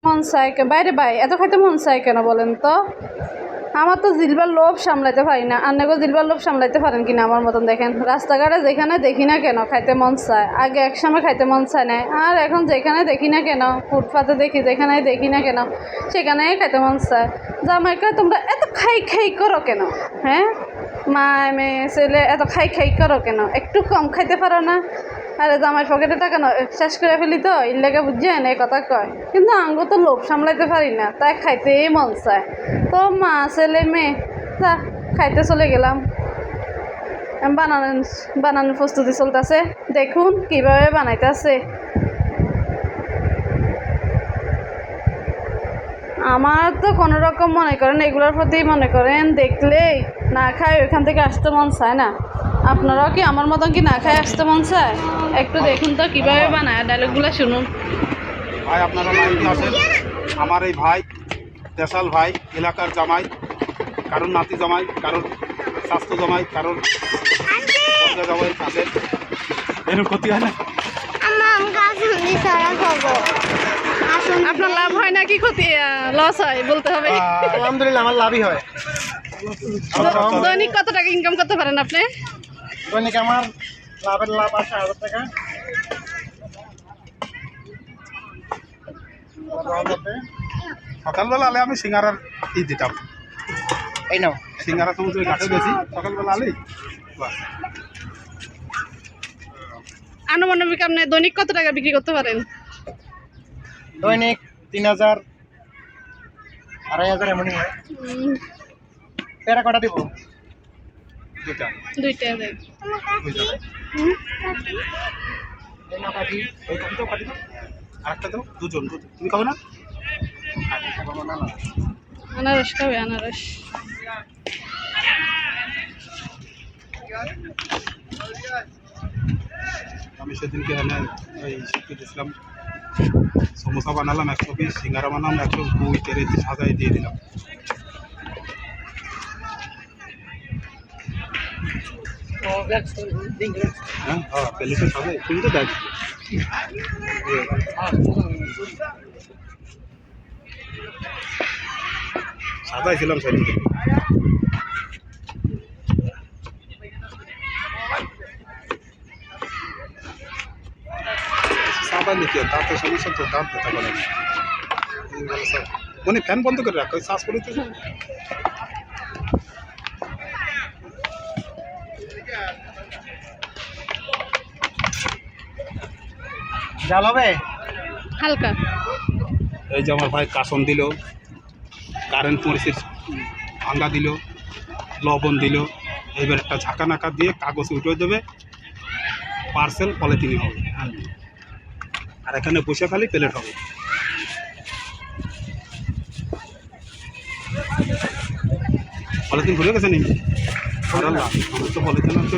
মন চায় বাইরে ভাই এত খাইতে মন চায় কেন বলেন তো? আমার তো জিলবার লোভ সামলাইতে পারি না। আপনাকেও জিলবার লোভ সামলাইতে পারেন কিনা আমার মতন? দেখেন রাস্তাঘাটে যেখানে দেখি না কেন খাইতে মন চায়। আগে এক সময় খাইতে মন চায় না, আর এখন যেখানে দেখি না কেন, ফুটপাতে দেখি, যেখানে দেখি না কেন সেখানেই খাইতে মন চায়। জামাইকা তোমরা এত খাই খাই করো কেন? হ্যাঁ, মা মেয়ে ছেলে এত খাই খাই করো কেন? একটু কম খাইতে পারো না? আরে জামাই পকেটে টাকা শেষ করে ফেলি তো এর লেগে বুঝছেন এই কথা কয়। কিন্তু আঙ্গ তো লোভ সামলাইতে পারি না, তাই খাইতেই মন চায়। তো মা ছেলে মেয়ে তা খাইতে চলে গেলাম। বানানোর প্রস্তুতি চলতেছে, দেখুন কিভাবে বানাইতেছে। আমার তো কোনো রকম মনে করেন এগুলোর প্রতি মনে করেন দেখলেই না খায় ওইখান থেকে আসতে মন চায় না। আপনারাও কি আমার মতন কি না খায় আসতে মন চায়? একটু দেখুন তো কিভাবে বানায়, ডায়লগগুলো শুনুন। ভাই আপনারা লাইনে আসেন। আমার এই ভাই দেশাল ভাই, এলাকার জামাই, কারোর নাতি জামাই, কারোর স্বাস্থ্য জামাই, কারোর জামাই আছেন। এরকম ক্ষতি হয় না? আপনার লাভ হয় না কি ক্ষতি লস হয় বলতে হবে? আলহামদুলিল্লাহ আমার লাভই হয়। দৈনিক কত টাকা ইনকাম করতে পারেন আপনি? দৈনিক আমার লাভের লাভ আসে 1000 টাকা। সকালবেলা আলে আমি সিঙ্গারার দিতাম। এই নাও সিঙ্গারা সমুদ্র ঘাটে বেশি সকালবেলা আলেই। আনুমানিক আপনি দৈনিক কত টাকা বিক্রি করতে পারেন? দৈনিক 3000 2500 এমনই হয়। পেয়ারা কটা দিব? দুইটা দুইটা দেয়। এই নাও কাটি। ওই কাটি দাও, কাটি দাও। আরেকটা দাও, দুজন। তুমি খাবে না? না না আনারস খাবে? আনারস আমি সেদিনকে এনে ওই শিখতে দিয়েছিলাম, সমোসা বানালাম 100 পিস, সিঙ্গারা বানালাম 102 তেরে সাজাই দিয়ে দিলাম। হ্যাঁ হ্যাঁ, প্লেটে সাজাই তুমি তো দেখ। সাজাইছিলাম সেদিনকে। সাদা লিখে তাতে সমস্যা তো দাঁত ব্যথা করে না। মানে ফ্যান বন্ধ করে রাখো, শ্বাস করে দিতে। জাল হবে হালকা। এই যে আমার ভাই কাসন দিল, কারেন্ট মরিচের ভাঙ্গা দিল, লবণ দিল। এইবার একটা ঝাঁকা নাকা দিয়ে কাগজে উঠে দেবে, পার্সেল পলিথিনে হবে। আর এখানে বসে খালি প্লেট হবে। পলিথিন ভুলে গেছে নাকি? আমার তো পলিথিন হচ্ছে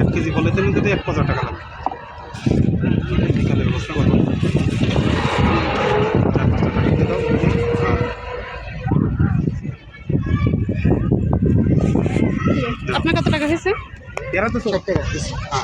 1 কেজি পলিথিন যদি 1000 টাকা লাগে। বিকালে ব্যবস্থা করবো। আপনার কত টাকা হয়েছে? এরা তো 60 টাকা। হ্যাঁ